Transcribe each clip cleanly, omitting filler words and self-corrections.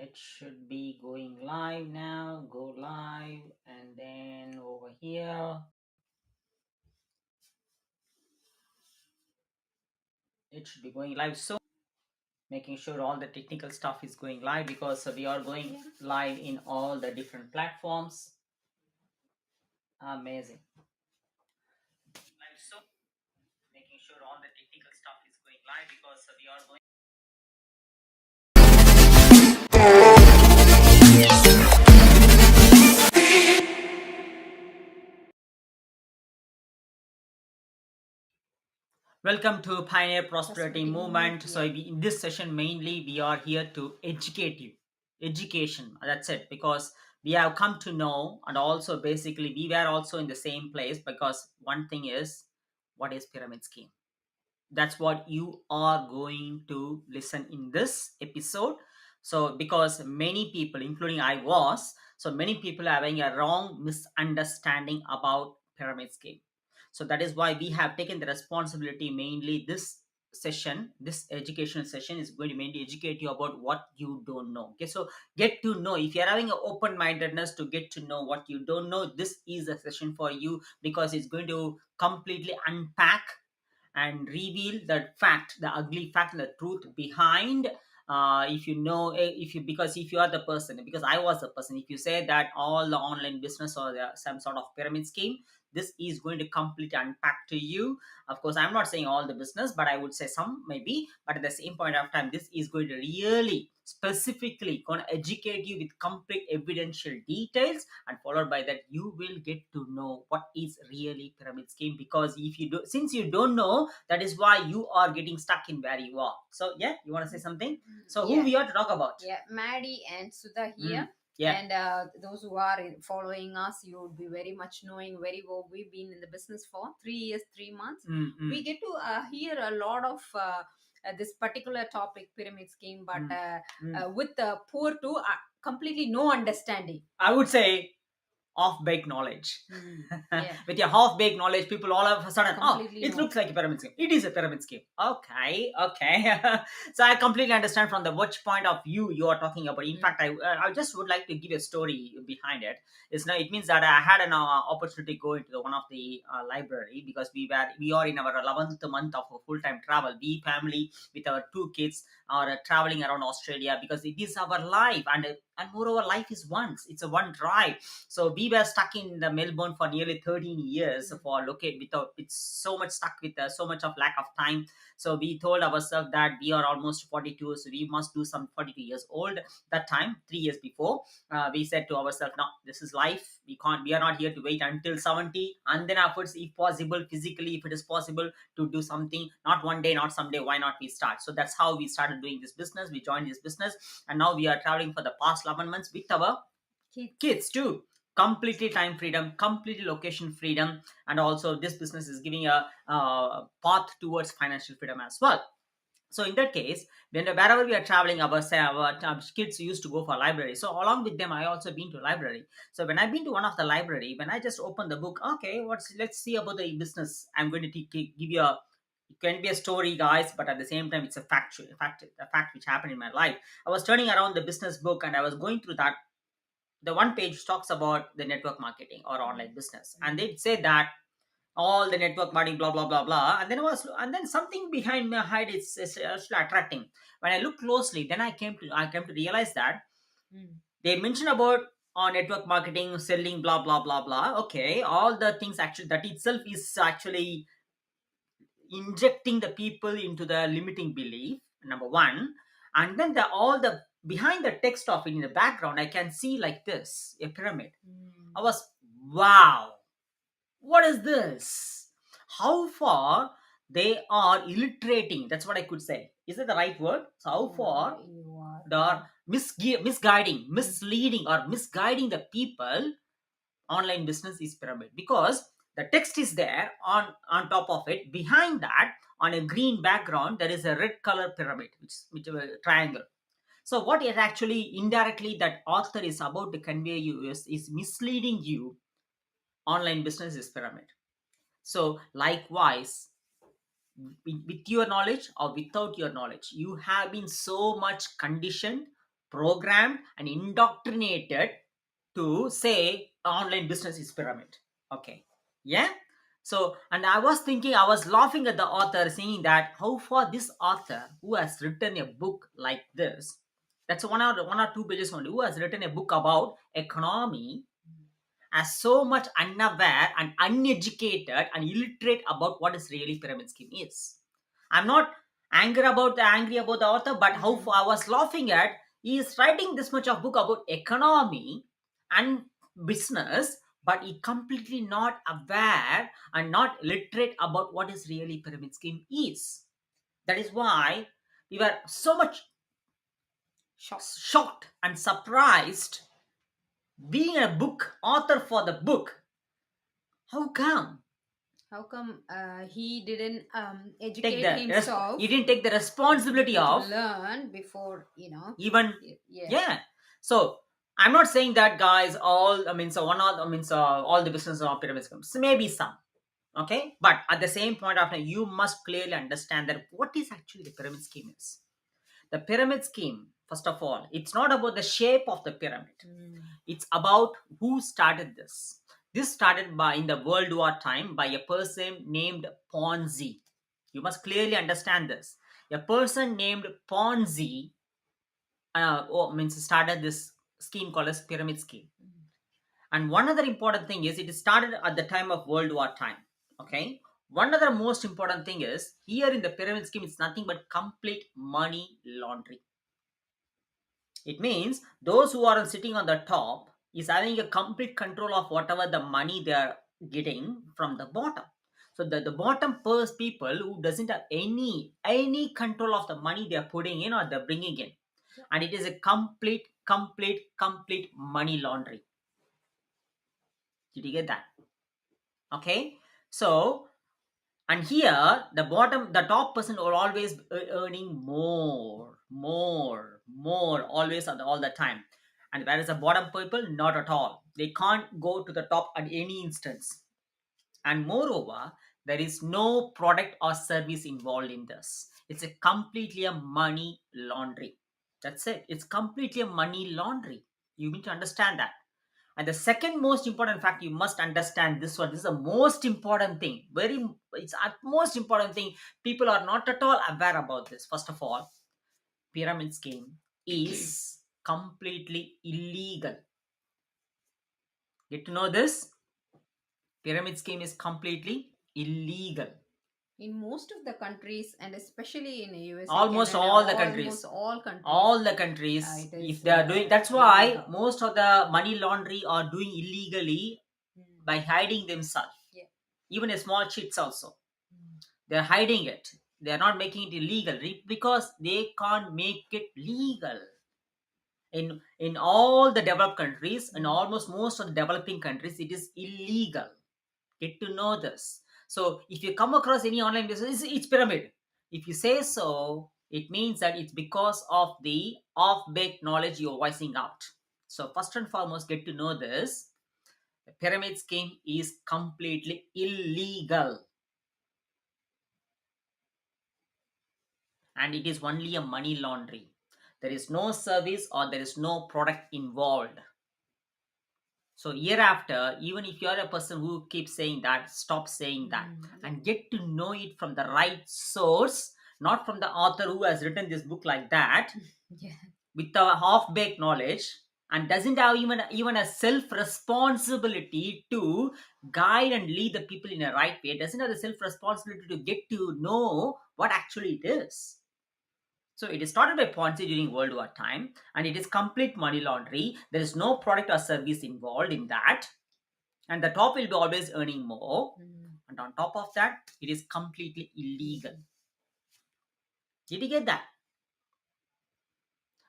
It should be going live now. Go live, and then over here, it should be going live soon. Making sure all the technical stuff is going live because we are going live in all the different platforms. Amazing. Live soon. Making sure all the technical stuff is going live because we are going. Welcome to Pioneer Prosperity Movement. So, in this session, mainly we are here to educate you. Education, that's it. Because we have come to know, and also basically, we were also in the same place. Because one thing is, what is pyramid scheme? That's what you are going to listen in this episode. So, because many people, including I was, so many people are having a wrong misunderstanding about pyramid scheme. So that is why we have taken the responsibility. Mainly this session, this educational session is going to mainly educate you about what you don't know. Okay, so get to know. If you're having an open mindedness to get to know what you don't know, this is a session for you, because it's going to completely unpack and reveal the fact, the ugly fact, the truth behind. If you know, if you, because if you are the person, because I was the person, if you say that all the online business or some sort of pyramid scheme, this is going to completely unpack to you. Of course, I'm not saying all the business, but I would say some maybe. But at the same point of time, this is going to really specifically going to educate you with complete evidential details, and followed by that you will get to know what is really pyramid scheme. Because if you do, since you don't know, that is why you are getting stuck in where you are. So yeah, you want to say something? So who Yeah, we are to talk about? yeah, Maddie and Sudha here. Yeah. And those who are following us, you would be very much knowing very well. We've been in the business for 3 years, 3 months. We get to hear a lot of this particular topic, pyramid scheme, but with the poor to completely no understanding. I would say half-baked knowledge. Yeah, With your half-baked knowledge, people all of a sudden, completely it no. looks like a pyramid scheme. It is a pyramid scheme. Okay, okay. So I completely understand from the which point of view you are talking about. In fact, I just would like to give a story behind it. It's now, it means that I had an opportunity to go into one of the library, because we are in our 11th month of a full-time travel. We family with our two kids are traveling around Australia, because it is our life, and moreover, life is once. It's a one drive. So we were stuck in the Melbourne for nearly 13 years for locate without, it's so much stuck with so much of lack of time. So we told ourselves that we are almost 42, so we must do some 42 years old. That time, 3 years before, we said to ourselves, no, this is life. We are not here to wait until 70, and then afterwards, if possible, physically, if it is possible to do something, not one day, not someday, why not we start? So that's how we started doing this business. We joined this business, and now we are traveling for the past 11 months with our kids too. Completely time freedom, completely location freedom, and also this business is giving a path towards financial freedom as well. So in that case, wherever we are traveling, our kids used to go for library. So along with them, I also been to library. So when I've been to one of the library, when I just open the book, okay, let's see about the business. I'm going to give you a, it can be a story, guys, but at the same time, it's a fact which happened in my life. I was turning around the business book, and I was going through that. The one page talks about the network marketing or online business, and they say that all the network marketing, blah blah blah blah, and then something behind my head is actually attracting. When I look closely, then I came to realize that they mention about network marketing, selling, blah blah blah blah. Okay, all the things, actually that itself is actually injecting the people into the limiting belief, number one. And then all the behind the text of it, in the background, I can see like this, a pyramid. I was, wow, what is this? How far they are illustrating, that's what I could say. Is it the right word? So how far they are misguiding, misleading, or misguiding the people. Online business is pyramid, because the text is there on top of it. Behind that, on a green background, there is a red color pyramid, which is a triangle. So what it actually indirectly that author is about to convey you is misleading you. Online business is pyramid. So likewise, with your knowledge or without your knowledge, you have been so much conditioned programmed and indoctrinated to say online business is pyramid. Okay. Yeah. So, and I was thinking, I was laughing at the author saying that how far this author who has written a book like this, that's one or two pages only, who has written a book about economy, are so much unaware and uneducated and illiterate about what is really pyramid scheme is. I'm not angry about the author, but how I was laughing at, he is writing this much of book about economy and business, but he completely not aware and not literate about what is really pyramid scheme is. That is why we were so much shocked and surprised being a book author for the book. How come? How come he didn't Take educate the himself he didn't take the responsibility to of learn before, even yeah. So I'm not saying that guys all all the business are pyramid schemes. Maybe some. Okay, but at the same point of time, you must clearly understand that what is actually the pyramid scheme is. The pyramid scheme, first of all, it's not about the shape of the pyramid. It's about who started this. This started by in the World War time by a person named Ponzi. You must clearly understand this. A person named Ponzi started this scheme called as pyramid scheme. And one other important thing is it started at the time of World War time. Okay. One other most important thing is here in the pyramid scheme, it's nothing but complete money laundering. It means those who are sitting on the top is having a complete control of whatever the money they are getting from the bottom. So the bottom first people who doesn't have any control of the money they are putting in or they're bringing in, and it is a complete money laundering. Did you get that? Okay. So, and here the top person will always earning more, always all the time. And whereas the bottom people, not at all. They can't go to the top at any instance. And moreover, there is no product or service involved in this. It's a completely a money laundry. That's it. It's completely a money laundry. You need to understand that. And the second most important fact, you must understand this one. This is the most important thing. It's a most important thing. People are not at all aware about this. First of all, pyramid scheme is completely illegal. Get to know this? Pyramid scheme is completely illegal. In most of the countries, and especially in USA, Almost Canada, all the countries. All the countries, if they are doing, that's why illegal. most of the money laundry are doing illegally by hiding themselves. Yeah. Even a small cheats also, they're hiding it. They're not making it illegal because they can't make it legal. In all the developed countries, in almost most of the developing countries, it is illegal. Get to know this. So if you come across any online business, it's pyramid. If you say so, it means that it's because of the off-baked knowledge you're voicing out. So first and foremost, get to know this. The pyramid scheme is completely illegal. And it is only a money laundry. There is no service or there is no product involved. So year after, even if you are a person who keeps saying that, stop saying that and get to know it from the right source, not from the author who has written this book like that, with the half-baked knowledge and doesn't have even a self-responsibility to guide and lead the people in a right way, doesn't have the self-responsibility to get to know what actually it is. So it is started by Ponzi during World War time, and it is complete money laundry. There is no product or service involved in that, and the top will be always earning more. And on top of that, it is completely illegal. Did you get that?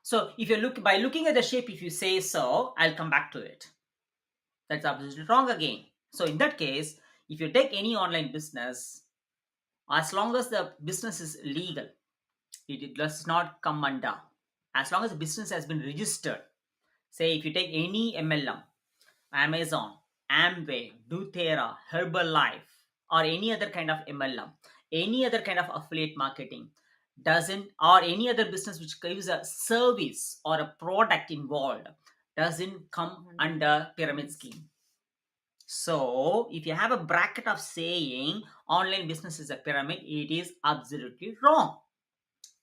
So if you look by looking at the shape, if you say so, I'll come back to it. That's absolutely wrong again. So in that case, if you take any online business, as long as the business is legal, it does not come under. As long as the business has been registered, say if you take any MLM, Amazon, Amway, doTERRA, Herbalife, or any other kind of MLM, any other kind of affiliate marketing, doesn't, or any other business which gives a service or a product involved, doesn't come under pyramid scheme. So if you have a bracket of saying online business is a pyramid, it is absolutely wrong.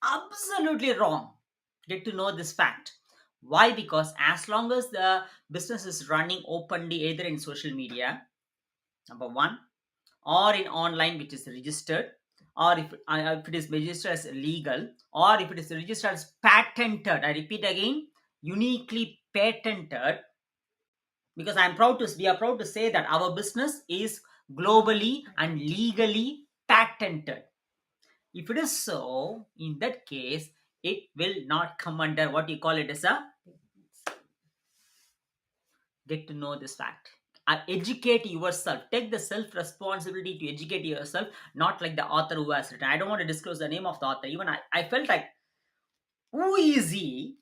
Absolutely wrong. Get to know this fact. Why? Because as long as the business is running openly, either in social media, number one, or in online, which is registered, or if it is registered as legal, or if it is registered as patented, I repeat again, uniquely patented, because we are proud to say that our business is globally and legally patented. If it is so, in that case, it will not come under what you call it as a, get to know this fact. Educate yourself. Take the self responsibility to educate yourself, not like the author who has written. I don't want to disclose the name of the author. Even I felt like, who is he?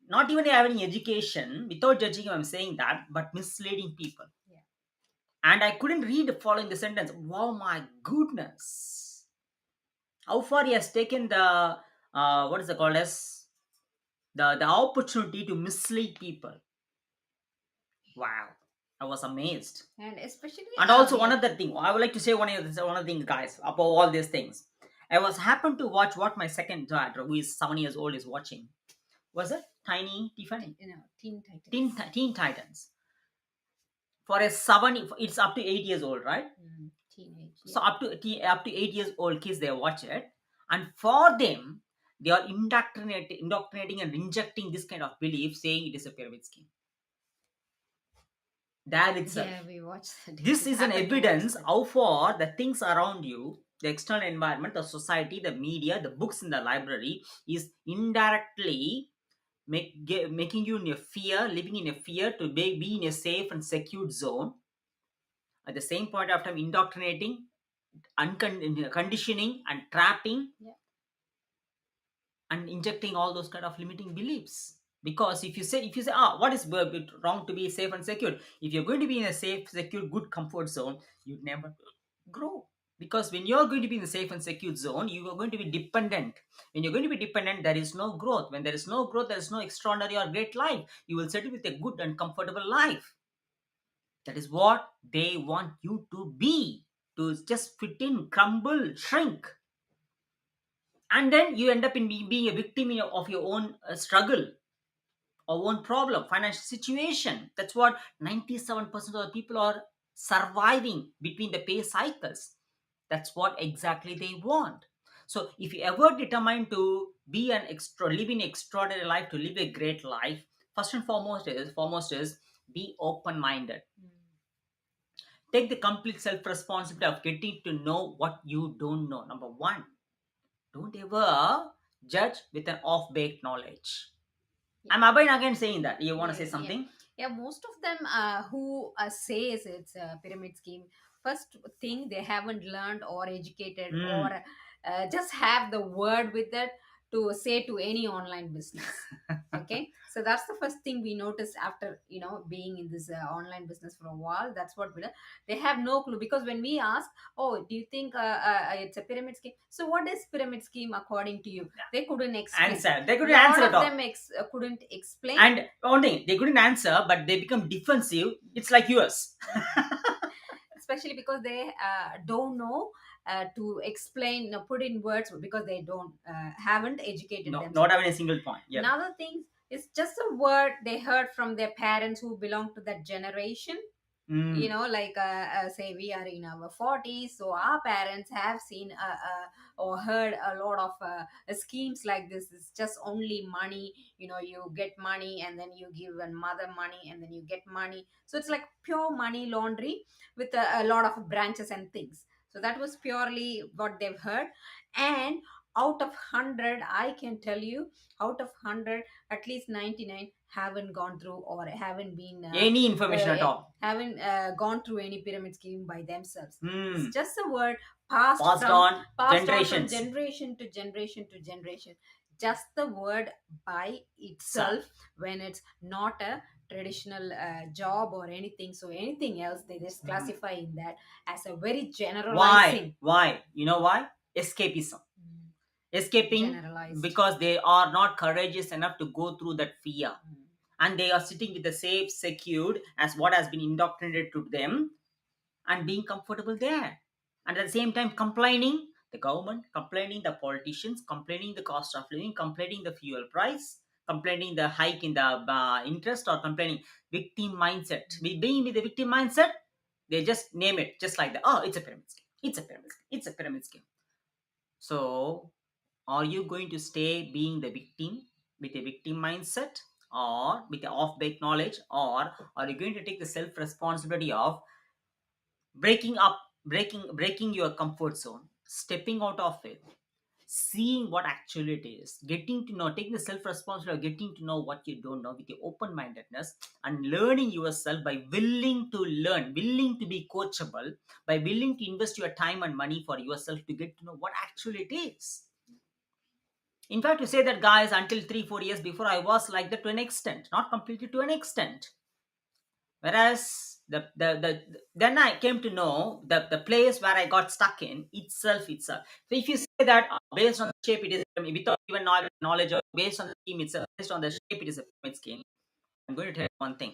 Not even having education, without judging him, I'm saying that, but misleading people. Yeah. And I couldn't read following the sentence. Wow, my goodness. How far he has taken the, what is it called as, the opportunity to mislead people. Wow. I was amazed. And especially, And also one other thing, I would like to say one other thing, guys, about all these things. I was happened to watch what my second daughter, who is 7 years old, is watching. Was it Tiny Tiffany? Teen Titans. Teen Titans. For a 7, it's up to 8 years old, right? Teenage. Yeah. So up to 8 years old kids, they watch it, and for them, they are indoctrinating and injecting this kind of belief, saying it is a pyramid scheme. That itself. Yeah, we watched that. This is an evidence how far the things around you, the external environment, the society, the media, the books in the library, is indirectly making you in a fear, living in a fear to be in a safe and secure zone. At the same point of time, indoctrinating, conditioning, and trapping, Yeah. and injecting all those kind of limiting beliefs. Because if you say what is wrong to be safe and secure, if you're going to be in a safe, secure, good comfort zone, you'd never grow. Because when you're going to be in a safe and secure zone, you are going to be dependent. When you're going to be dependent, there is no growth. When there is no growth, there is no extraordinary or great life. You will settle with a good and comfortable life. That is what they want you to be, to just fit in, crumble, shrink. And then you end up in being a victim of your own struggle or own problem, financial situation. That's what 97% of the people are surviving between the pay cycles. That's what exactly they want. So if you ever determine to be live an extraordinary life, to live a great life, first and foremost is be open-minded. Take the complete self-responsibility of getting to know what you don't know. Number one, don't ever judge with an off-baked knowledge. I'm again saying that. You want to say something? Yeah, most of them who says it's a pyramid scheme, first thing they haven't learned or educated or just have the word with it to say to any online business. Okay, so that's the first thing we noticed after being in this online business for a while. That's what we do. They have no clue, because when we ask, oh, do you think it's a pyramid scheme? So what is pyramid scheme according to you? They couldn't explain. They couldn't answer at all. Them couldn't explain. And one thing, they couldn't answer, but they become defensive. It's like yours. Especially because they don't know to explain, put in words, because they don't haven't educated themselves. Not having a single point. Yeah. Another thing is just a word they heard from their parents who belong to that generation. Like say we are in our 40s, so our parents have seen or heard a lot of schemes like this. It's just only money. You get money and then you give a mother money and then you get money. So it's like pure money laundry with a lot of branches and things. So that was purely what they've heard. And out of 100, I can tell you, out of 100, at least 99 haven't gone through or haven't been any information at all, haven't gone through any pyramid scheme by themselves. It's just a word passed on generation to generation to generation. Just the word by itself, when it's not a traditional job or anything. So anything else, they just classify in that as a very generalizing. Why? You know why? Escapism. escaping Generalized. because they are not courageous enough to go through that fear, and they are sitting with the safe, secured as what has been indoctrinated to them, and being comfortable there, and at the same time complaining the government, complaining the politicians, complaining the cost of living, complaining the fuel price, complaining the hike in the interest, or complaining victim mindset. Being with the victim mindset, they just name it just like that. Oh, it's a pyramid scheme, it's a pyramid scheme, it's a pyramid scheme. So are you going to stay being the victim with a victim mindset, or with the off-base knowledge, or are you going to take the self responsibility of breaking up, breaking your comfort zone, stepping out of it, seeing what actually it is, getting to know, taking the self responsibility of getting to know what you don't know with the open mindedness, and learning yourself by willing to learn, willing to be coachable, by willing to invest your time and money for yourself to get to know what actually it is. In fact, to say that, guys, until 3 4 years before, I was like that to an extent, not completely, to an extent. Whereas the then I came to know the place where I got stuck in itself. So if you say that based on the shape it is without even knowledge, or based on the scheme itself, based on the shape it is a pyramid scheme, I'm going to tell you one thing.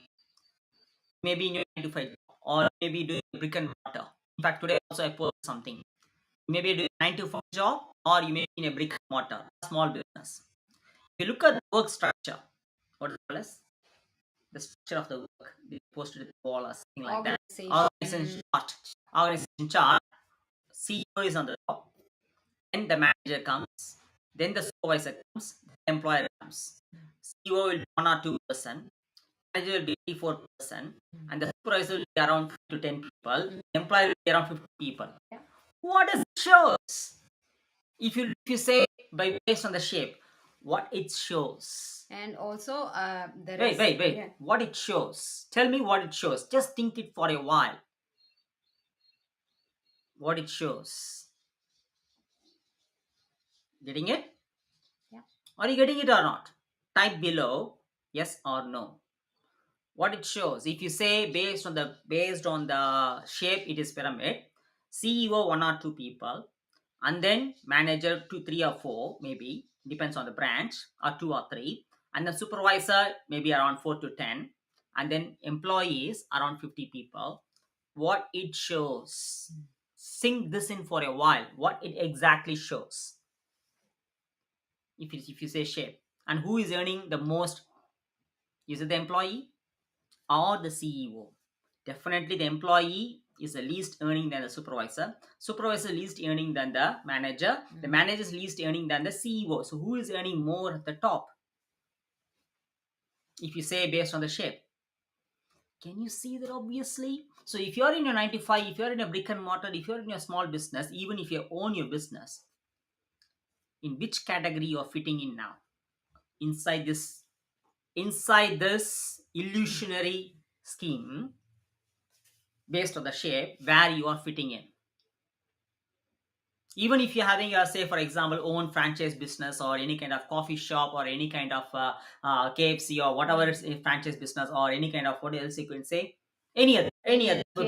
Maybe in your 9 to 5 job, or maybe doing brick and mortar. In fact, today also I posted something. Maybe doing 9 to 5 job, or you may be in a brick and mortar, small business. If you look at the work structure, what is it called as? The structure of the work, they posted at the wall or something like that. Organization chart. Organization chart. CEO is on the top. Then the manager comes. Then the supervisor comes. The employer comes. CEO will be 1 or 2%. Manager will be 3 4%. And the supervisor will be around 5 to 10 people. The employer will be around 50 people. Yeah. What does it shows? If you say by based on the shape, what it shows. And also, wait. yeah. What it shows? Tell me what it shows. Just think it for a while. What it shows. Getting it? Yeah. Are you getting it or not? Type below yes or no. What it shows. If you say based on the shape, it is pyramid. CEO 1 or 2 people, and then manager 2 3 or 4, maybe depends on the branch, or 2 or 3, and the supervisor maybe around 4 to 10, and then employees around 50 people. What it shows, sink this in for a while, what it exactly shows. If you say shape, and who is earning the most, is it the employee or the CEO? Definitely the employee is the least earning than the supervisor least earning than the manager, the manager is least earning than the CEO. So who is earning more at the top? If you say based on the shape, can you see that? Obviously. So if you're in your 95, if you're in a brick and mortar, if you're in a small business, even if you own your business, in which category you're fitting in now? Inside this illusionary scheme, based on the shape, where you are fitting in. Even if you're having a, say for example, own franchise business, or any kind of coffee shop, or any kind of KFC, or whatever is a franchise business, or any kind of, what else you can say, any other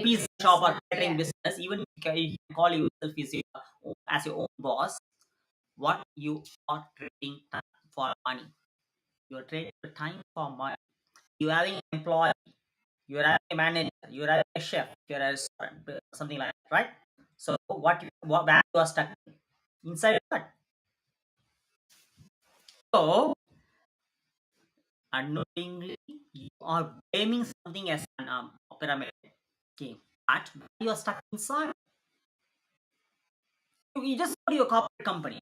pizza shop or catering business, even if you can call yourself as your own boss, what you are trading time for money. You are trading time for money. You having an employee, you are having a manager, you are having a chef, you are a restaurant, something like that, right? So where you are stuck inside what? So unknowingly you are blaming something as an pyramid game, but you are stuck inside. You just go to your corporate company.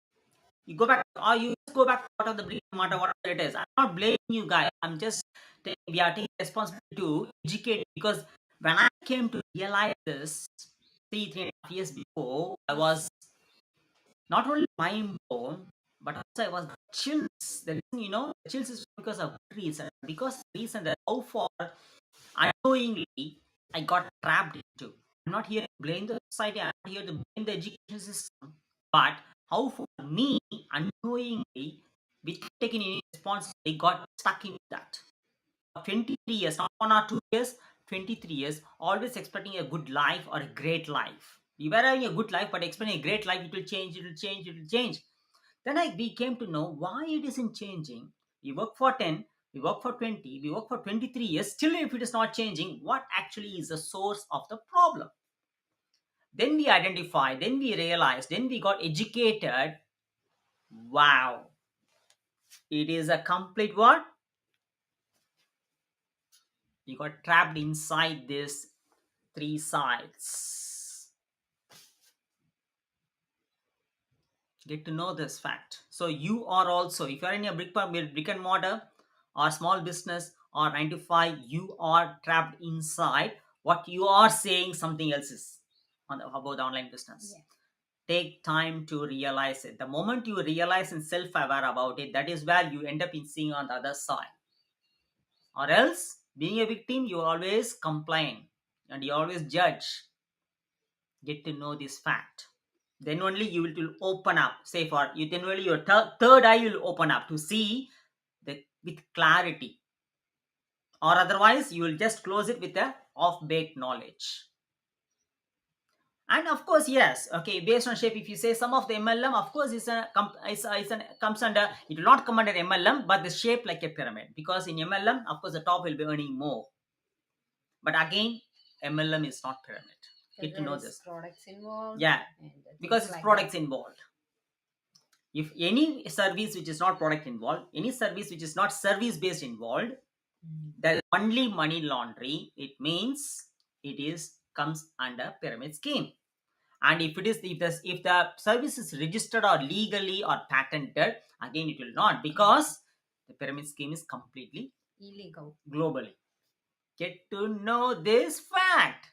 You go back, or you just go back to what of the brick and mortar, whatever it is. I'm not blaming you guys. I'm just we are taking responsibility to educate, because when I came to realize this 3.5 years before, I was not only mind blown, but also I was chills. The reason, the chills is because of good reason. Because of the reason that how far unknowingly I got trapped into. I'm not here to blame the society. I'm not here to blame the education system. But how for me, unknowingly, without taking any responsibility, got stuck in that. 23 years, not 1 or 2 years, 23 years, always expecting a good life or a great life. You were having a good life, but expecting a great life, it will change, it will change, it will change. Then we came to know why it isn't changing. We work for 10, we work for 20, we work for 23 years. Still, if it is not changing, what actually is the source of the problem? Then we identified, then we realized, then we got educated. Wow, it is a complete what? We got trapped inside these three sides. Get to know this fact. So you are also, if you are in a brick and mortar or small business or 9 to 5, you are trapped inside what you are saying. Something else is about the online business. Yeah. Take time to realize it. The moment you realize and self-aware about it, that is where you end up in seeing on the other side. Or else, being a victim, you always complain and you always judge. Get to know this fact. Then only you will open up. Say for you, then only your third eye will open up to see with clarity. Or otherwise, you will just close it with a off-baked knowledge. And of course, yes, okay, based on shape, if you say some of the MLM, of course, comes under, it will not come under MLM, but the shape like a pyramid. Because in MLM, of course, the top will be earning more. But again, MLM is not pyramid. Get to know this. Products involved. Yeah, and because it's like products that. involved. If any service which is not product involved, any service which is not service based involved, there's only money laundering. It means it is comes under pyramid scheme. And if it is, if the service is registered or legally or patented, again it will not, because the pyramid scheme is completely illegal globally. Get to know this fact.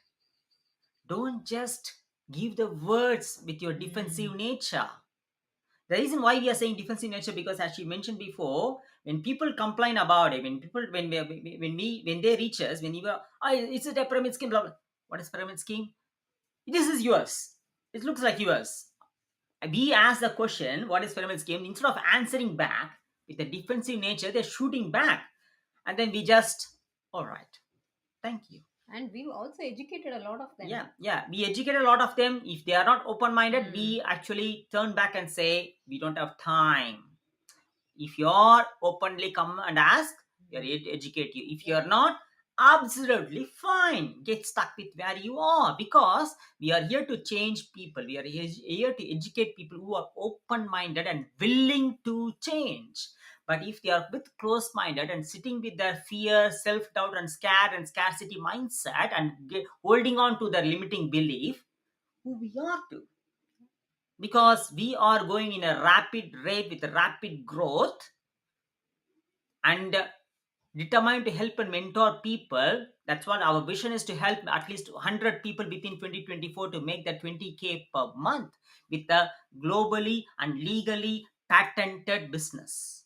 Don't just give the words with your defensive nature. The reason why we are saying defensive nature, because as she mentioned before, when people complain about it, when they reach us, when you go, oh, it's a pyramid scheme, blah, blah. What is pyramid scheme? This is yours. It looks like yours. We ask the question, what is pyramid scheme? Instead of answering back with a defensive nature, they're shooting back. And then we just, all right, thank you. And we've also educated a lot of them. Yeah, we educated a lot of them. If they are not open-minded, we actually turn back and say, we don't have time. If you're openly come and ask, we are here to educate you. If you're not, absolutely fine. Get stuck with where you are, because we are here to change people. We are here to educate people who are open-minded and willing to change. But if they are with close-minded and sitting with their fear, self-doubt and scarcity mindset and holding on to their limiting belief, who we are to? Because we are going in a rapid rate with rapid growth and determined to help and mentor people. That's what our vision is, to help at least 100 people within 2024 to make that 20K per month with a globally and legally patented business,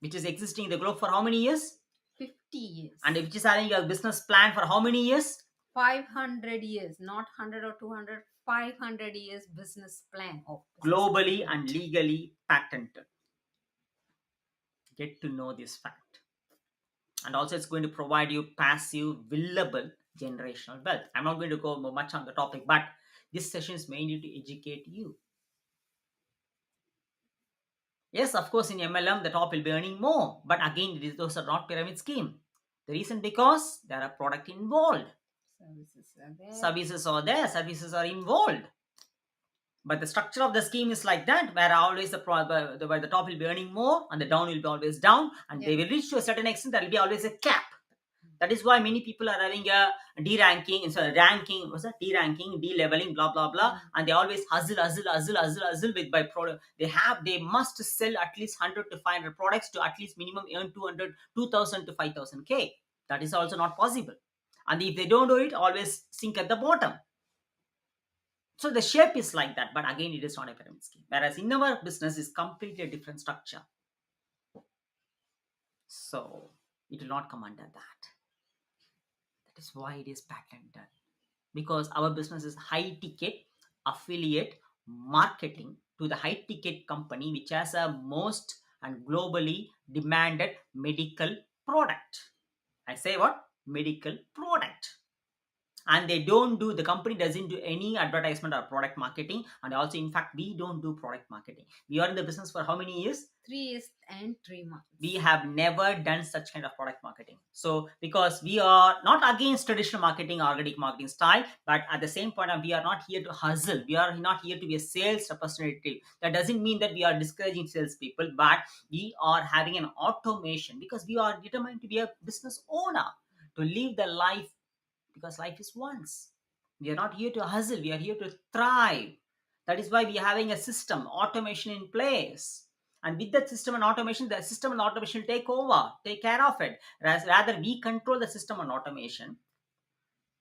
which is existing in the globe for how many years? 50 years. And which is having a business plan for how many years? 500 years, not 100 or 200, 500 years business plan. Globally and legally patented. Get to know this fact. And also it's going to provide you passive, willable generational wealth. I'm not going to go much on the topic, but this session is mainly to educate you. Yes, of course, in MLM, the top will be earning more. But again, those are not pyramid scheme. The reason, because there are product involved. Services are there. Services are involved. But the structure of the scheme is like that, where always where the top will be earning more and the down will be always down, and they will reach to a certain extent. There will be always a cap. That is why many people are having a de-ranking, ranking, what's that? De-ranking, de-leveling, blah blah blah, and they always hustle with by product. They must sell at least 100 to 500 products to at least minimum earn 2,000 to 5,000 K. That is also not possible. And if they don't do it, always sink at the bottom. So the shape is like that, but again, it is not a pyramid scheme. Whereas in our business is completely a different structure. So it will not come under that. That is why it is patented. Because our business is high ticket affiliate marketing to the high ticket company, which has a most and globally demanded medical product. I say what? Medical product. and the company doesn't do any advertisement or product marketing. And also, in fact, we don't do product marketing. We are in the business for how many years? 3 years and 3 months. We have never done such kind of product marketing. So because we are not against traditional marketing, organic marketing style, but at the same point we are not here to hustle. We are not here to be a sales representative. That doesn't mean that we are discouraging salespeople, but we are having an automation because we are determined to be a business owner, to live the life, because life is once. We are not here to hustle, we are here to thrive. That is why we are having a system automation in place. And with that system and automation, the system and automation take over, take care of it. Rather, we control the system and automation.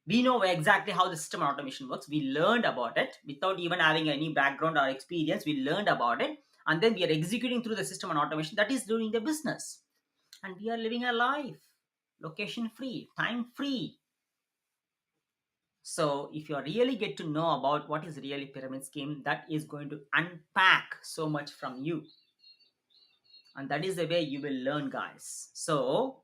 We know exactly how the system and automation works. We learned about it without even having any background or experience. We learned about it, and then we are executing through the system and automation. That is doing the business. And we are living a life location free, time free. So if you really get to know about what is really pyramid scheme, that is going to unpack so much from you. And that is the way you will learn, guys. So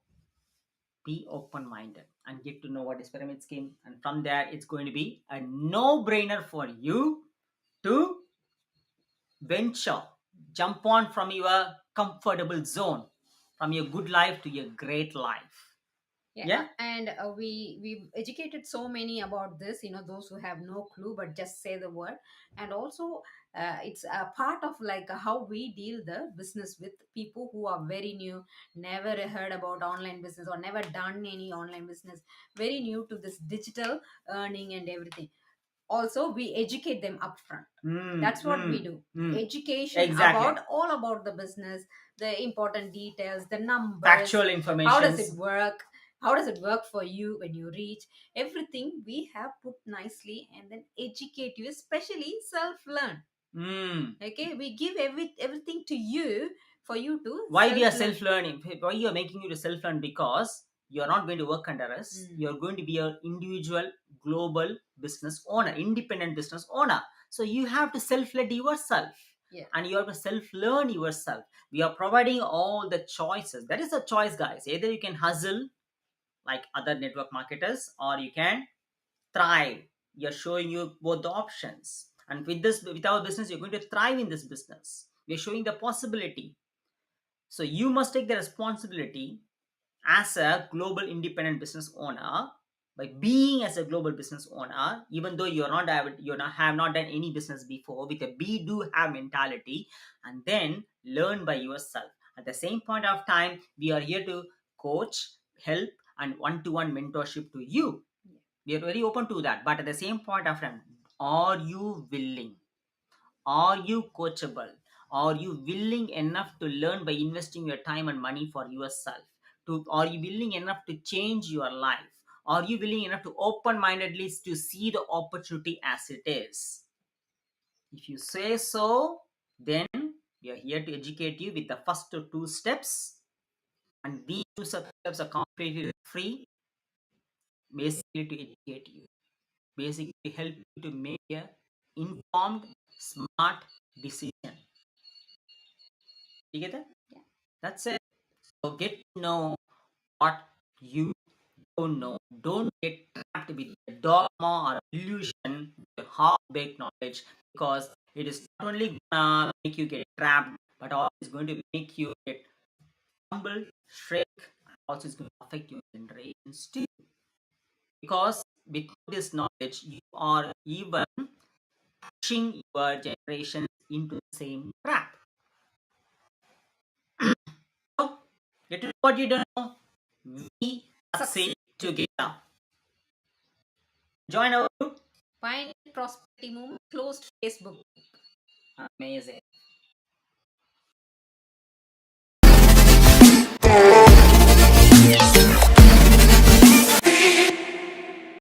be open-minded and get to know what is pyramid scheme. And from there, it's going to be a no-brainer for you to venture, jump on from your comfortable zone, from your good life to your great life. Yeah. And we've educated so many about this, those who have no clue but just say the word. And also it's a part of like how we deal the business with people who are very new, never heard about online business or never done any online business, very new to this digital earning and everything. Also we educate them upfront. That's what we do. Education Exactly. about all about the business, the important details, the numbers, Factual information. how does it work, how does it work for you when you reach, everything we have put nicely, and then educate you, especially self-learn. Okay, we give everything to you for you to Why we are self-learn. self-learning? Why you are making you to self-learn? Because you are not going to work under us. You are going to be an individual global business owner, independent business owner. So you have to self-lead yourself. Yeah. And you have to self-learn yourself. We are providing all the choices. That is a choice, guys. Either you can hustle like other network marketers, or you can thrive. We are showing you both the options. And with our business, you're going to thrive in this business. We're showing the possibility. So you must take the responsibility as a global independent business owner. By being as a global business owner, even though have not done any business before, with a be do have mentality, and then learn by yourself. At the same point of time, we are here to coach, help, and one-to-one mentorship to you. We are very open to that. But at the same point of time, are you willing? Are you coachable? Are you willing enough to learn by investing your time and money for yourself? Are you willing enough to change your life? Are you willing enough to open-mindedly to see the opportunity as it is? If you say so, then we are here to educate you with the first two steps. And these two steps are completely free, basically to educate you, basically help you to make a informed, smart decision. You get that? Yeah. That's it. So get to know what you don't know. Don't get trapped with the dogma or illusion, the half-baked knowledge, because it is not only gonna make you get trapped, but also is going to make you get humble, shrink, also is going to affect your generations too. Because with this knowledge, you are even pushing your generation into the same trap. So, get to know what you don't know. We succeed together. Join our group. Find Prosperity Movement closed Facebook. Amazing.